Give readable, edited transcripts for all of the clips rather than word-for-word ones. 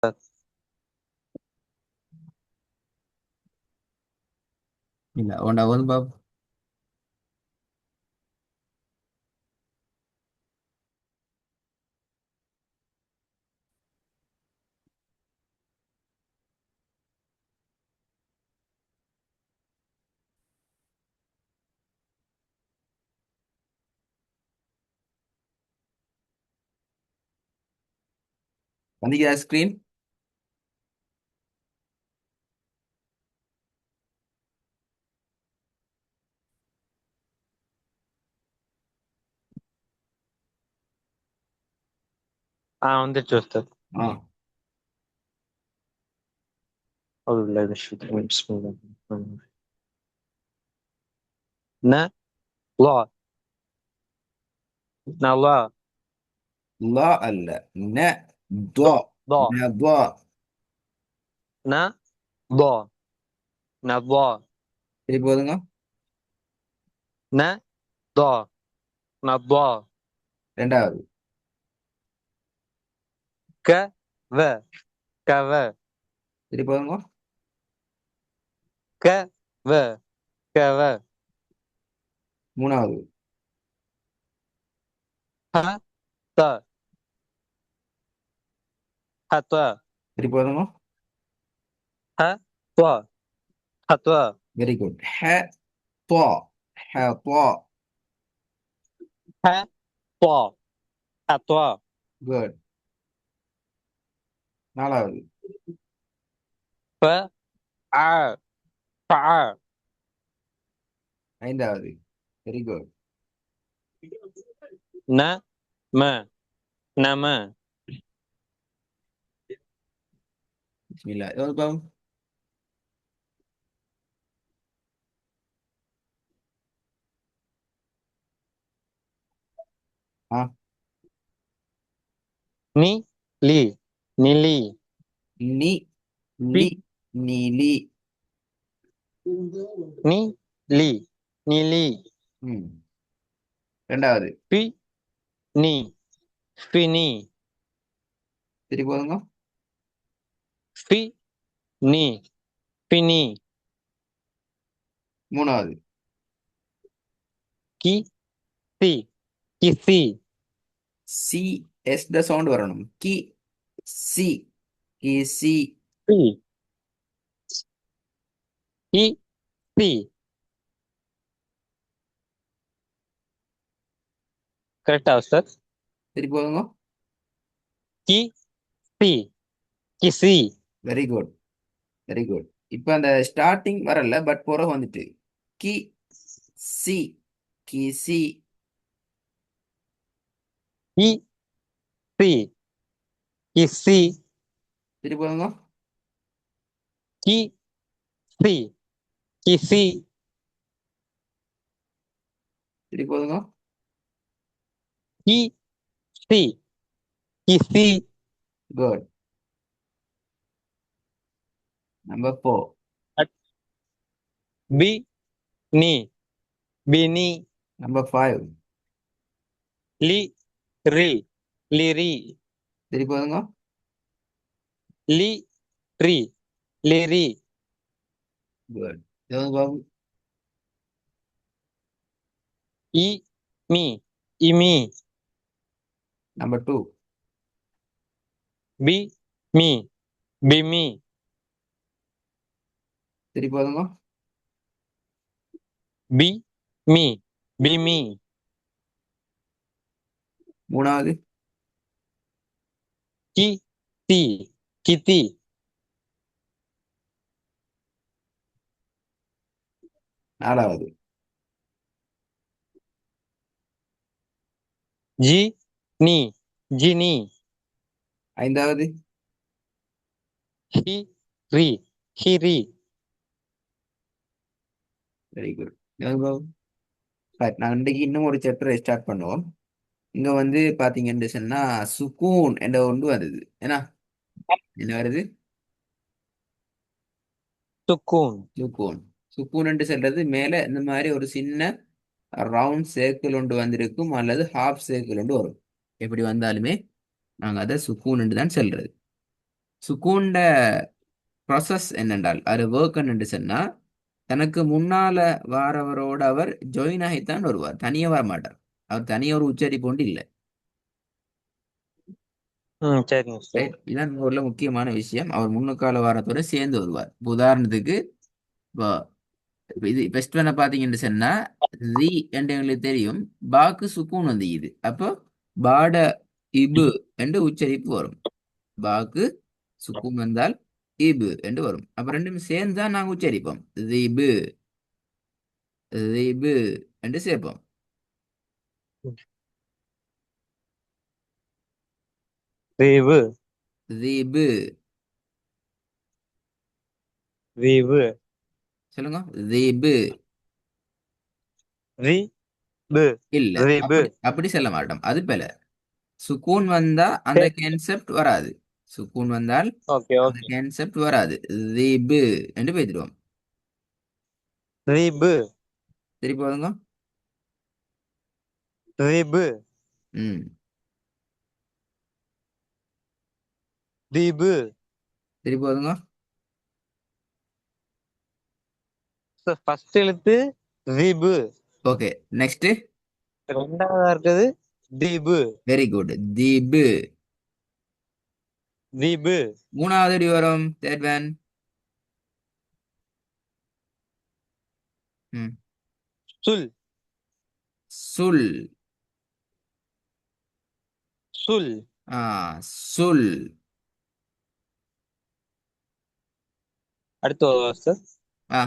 இல்ல உன்ட வந்து பாப் வந்திக்கா ஸ்கிரீன். வந்துருச்சு உஸ்தாத். ஆ أعوذ بالله من الشيطان الرجيم. بسم الله الرحمن الرحيم. نا لا نا لا லா அல்ல. ந துவா. ضا ந துவா. نا ضا نا ضا சரி போதுங்க. نا ضا نا ضا ரெண்டாவது. ك و ك و சரி போதுங்க. ك و ك و மூணாவது. ح ت حتى சரி போதுங்க. ح ت حتى வெரி குட். ஹ துவா. ஹ துவா. ح ط حتى குட். நாலாவது. ف ع فع ஐந்தாவது. Very good. ن م نما பிஸ்மில்லா. இது வந்து பாப்போம். ஆ ني لي نيلي நி بي லி நீலி. ني لي نيلي ம். ரெண்டாவது. في ني فيني சரி போதுங்க. في ني فيني மூணாவது. كي سي كيسي சி எஸ் த சவுண்ட் வரணும். கி சி. கி சி. في كي سي கரெக்டா உஸ்தாத்? சரி போதுங்க. கி சி Kizie very good. Very good. இப்போ அந்த ஸ்டார்டிங் வரல, பட் போற வந்துட்டு கி சி. கி சி. கி சி கிசி சரி போதுங்க. கி சி கிசி சரி போதுங்க. கி சி கிசி குட். நம்பர் 4. பி நீ பினி நம்பர் 5. லி ரி லிரி சரி போதுங்க. லி ரி லிரி குட். இது வந்து பாப்போம். இ மீ இமி நம்பர் 2. பி மீ பிமி சரி போதுங்க. பி மீ பிமி மூணாவது. கி தி கிதி நாலாவது. ஜி நீ ஜினி ஐந்தாவது. ஹி ரி ஹிரி வெரி குட். இது வந்து பாப்போம். ரைட். நான் இன்றைக்கு இன்னும் ஒரு சாப்டரை ஸ்டார்ட் பண்ணுவோம். இங்க வந்து பாத்தீங்கன்னு சொன்னா சுக்கூன் என்ற ஒன்று வருது. ஏன்னா என்ன வருது? சுக்கூன் சுக்கூன். சுக்கூன் என்று சொல்றது மேல இந்த மாதிரி ஒரு சின்ன ரவுண்ட் சர்க்கிள் ஒன்று வந்திருக்கும், அல்லது ஹாஃப் சர்க்கிள் ஒன்று வரும். எப்படி வந்தாலுமே நாங்க அதை சுக்கூன் என்று தான் சொல்றது. சுக்கூண்ட ப்ராசஸ் என்னென்றால் அது ஒர்க் என்னென்று சொன்னா தனக்கு முன்னால வாரவரோட அவர் ஜாயின் ஆகித்தான் வருவார், தனியே வர மாட்டார். அவர் தனியாக ஒரு உச்சரிப்பு ஒன்று இல்லை. ம். சரிங்க சார். ரைட், இதான் உள்ள முக்கியமான விஷயம். அவர் முன்னுக்கால வாரத்தோட சேர்ந்து வருவார். இப்ப உதாரணத்துக்கு இப்போ இது பெஸ்ட் பண்ண பார்த்தீங்கன்னு சொன்னா தி என்று எங்களுக்கு தெரியும், பாக்கு சுக்கூன் வந்து இது அப்போ பாட இபு என்று உச்சரிப்பு வரும். பாக்கு சுக்கூன் வந்தால் இபு என்று வரும். அப்ப ரெண்டும் சேர்ந்து தான் நாங்கள் உச்சரிப்போம். திபு திபு என்று சேர்ப்போம். வீவு. திபு. வீவு. சொல்லுங்க. திபு. வீபு. இல்ல, வீபு. அப்படி அப்படி சொல்ல மாட்டோம். அது போல சுக்கூன் வந்தா அந்த சரி. கான்செப்ட் வராது. சுக்கூன் வந்தால் ஓகே, அந்த ஓகே. கான்செப்ட் வராது. திபு என்று பேசிடுவோம். வீபு. திருப்பி போதுங்க. வீபு. ம். வீபு. திருப்பி போதுங்க. சார் ஃபர்ஸ்ட் எழுத்து வீபு. Okay, next. ரெண்டாவதா இருக்குது தீபு. Very good. தீபு. தீபு. மூணாவது அடி வரும் தேர்ட் வேன். ம். சுல். சுல். சுல். ஆ, சுல். அடுத்து சார்.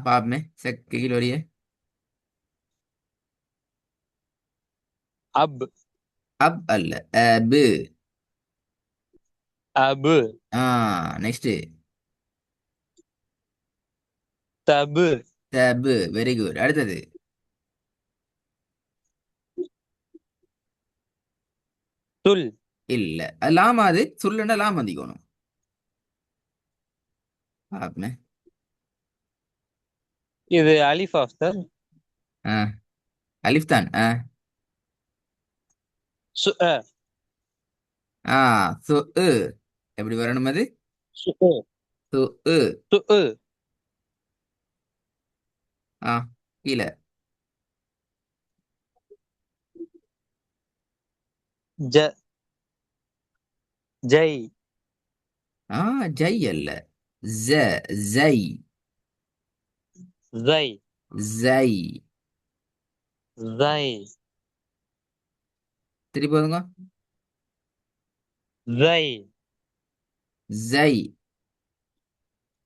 பாப்பமே கீழ் வரியே. அப். அப் அல்ல, அபு. அபு. நெக்ஸ்ட். தபு. தபு. Very good. அடுத்தது. சுல். இல்ல, அது லாமா, அது சொல்லுன்னா லாம் வந்திக்கணும். பாப்பமே. இது அலிஃபா சார். ஆ, அலிஃப் தான். சு அ. ஆ சு உ. எப்படி வரணும் அது? சு உ. சு உ. சு உ. ஆ, கீழே. ஜ. ஜெய். ஆ, ஜை அல்ல, ஜ. ஜை. ஜை. ஜை. ஜை. திருப்பி போதுங்க. ஜை. ஜை.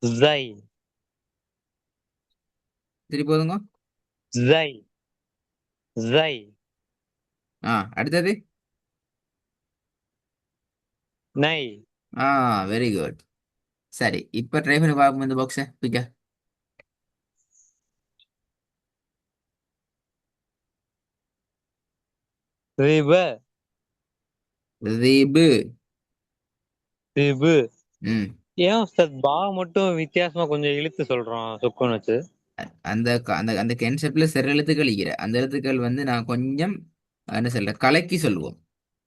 ஜை. திருப்பி போதுங்க. ஜை. ஜை. அடுத்தது. நை. ஆ, வெரி குட். சரி, இப்ப ட்ரை பண்ணி பார்ப்போம் இந்த பாக்ஸை பிக்க. ரிப. ரீபு. ரிபு. ம். ஏன் சார் பா மட்டும் வித்தியாசமா கொஞ்சம் இழுத்து சொல்றோம் சுக்குன்னு வச்சு. அந்த அந்த அந்த கான்செப்ட்ல சில எழுத்துக்கள் இருக்கிற அந்த எழுத்துக்கள் வந்து நான் கொஞ்சம் என்ன சொல்ல கலக்கி சொல்லுவோம்.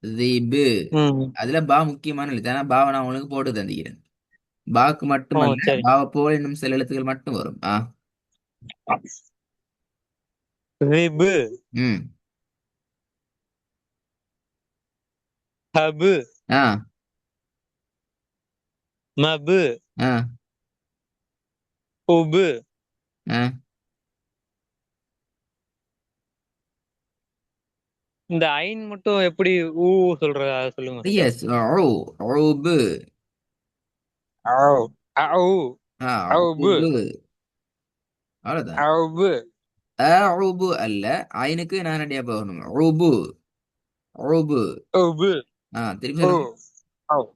ரீபு. ம். அதுல பா முக்கியமான எழுத்து. ஆனா பாவை நான் உங்களுக்கு போட்டு தந்திக்கிறேன். பாக்கு ஓ, மட்டுமல்ல, சரி. பாவை போல இன்னும் சில எழுத்துக்கள் மட்டும் வரும். ரிபு. ம். ஹபு. ஆ. மபு. ஆ. உபு. ஆ. இந்த ஐன் மட்டும் எப்படி ஊ சொல்ற அதை சொல்லுங்க சார். எஸ். ஓ. ஓபு. ஆவ். அவு. ஆ, அவுபு. ஓபு. அவ்வளவுதான். அவுபு. ஊபு அல்ல, ஐனுக்கு நான் அடியா போகணும். ஊபு. ஊபு. உபு. திருப்பி ஓ. சொல்லுங்க. ஆவ்.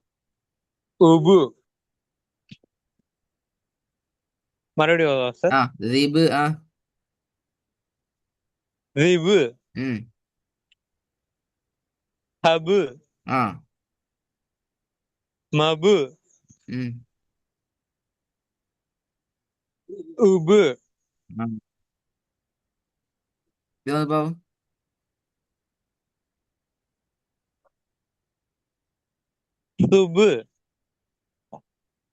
உபு. மறுபடியும் சார். ரிபு. ரிபு. ம். ஹபு. ஆ. மபு. ம். உபு. ஆ. இது வந்து பாவம். சுபு.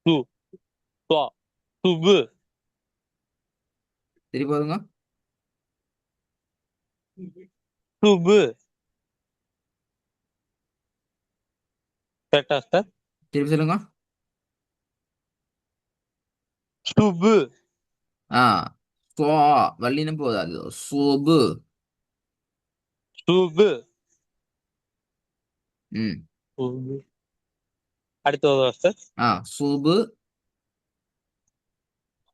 சு துவா சுபு திருப்பி போதுங்க. சுபு. கரெக்டா சார்? திருப்பி சொல்லுங்க. சுபு. ஆ ஸ்வா வல்லினம் போதாது. சோபு. சுபு. ம். சுபு. அடுத்தது சார். சோபு.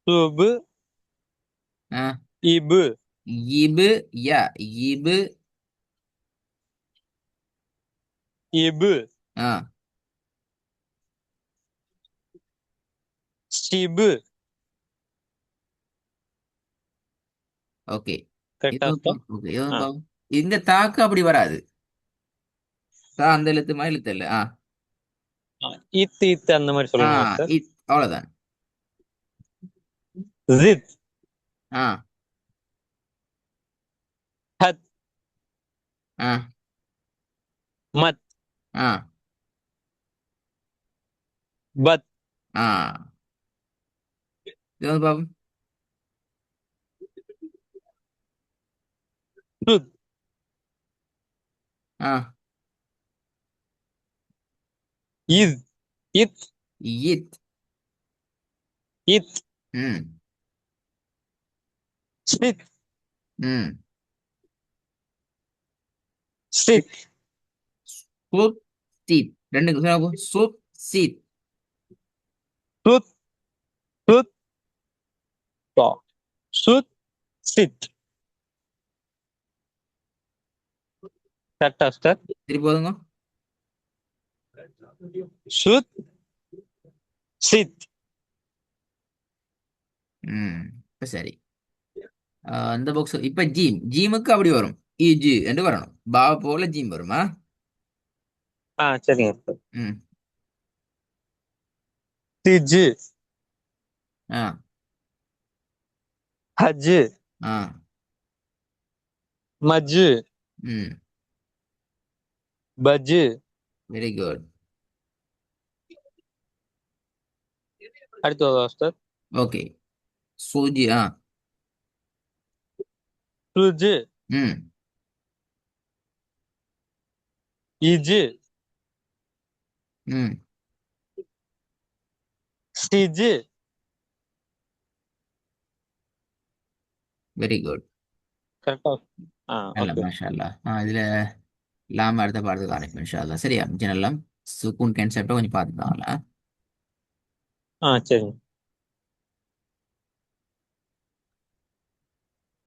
சுபு. ஆ இபு. இபு. யா இபு. இபு. ஆ சிபு. ஓகே. கரெக்டா சார்? ஓகே. ஆ. இந்த தாக்கு அப்படி வராது. தா அந்த எழுத்து மாதிரி எழுத்து இல்ல. இத்து இத்து அந்த மாதிரி சொல்லணுமா சார்? அவ்வளவுதான். ஜித். ஆ ஹத். ஆ மத். ஆ பத். ஆ இது வந்து பாப்போம். சுத். ஆ இத். இத். இத். இத். ம். ஸ்மித். ம். ஸ்டித். சூப் சீத். ரெண்டு சூப் சீத். சுத். சுத். தா. சுத். சித். கரெக்டா சார்? திருப்பி போதுங்க. சுத். சித். ம். இப்ப சரி. இந்த பாக்ஸ் இப்ப ஜீம். ஜீமுக்கு அப்படி வரும். இஜு என்று வரணும். பா போல ஜீம் வருமா? சரிங்க சார். ம். திஜு. ஆ ஹஜ்ஜு. ஆ மஜ்ஜு. ம். பஜ்ஜு. Very good. அடுத்தது சார். ஓகே. சூஜி. சுஜு. ம். இஜு. ம். சிஜு. Very good. கரெக்டா? நல்ல ஓகே. மாஷா அல்லாஹ். இதுல லாம் அடுத்த பாடத்துக்கு ஆரம்பிக்கும் இன்ஷா அல்லாஹ். சரியா ஜனல்லாம் சுக்கூன் கான்செப்டை கொஞ்சம் பார்த்துக்கலாம். சரிங்க.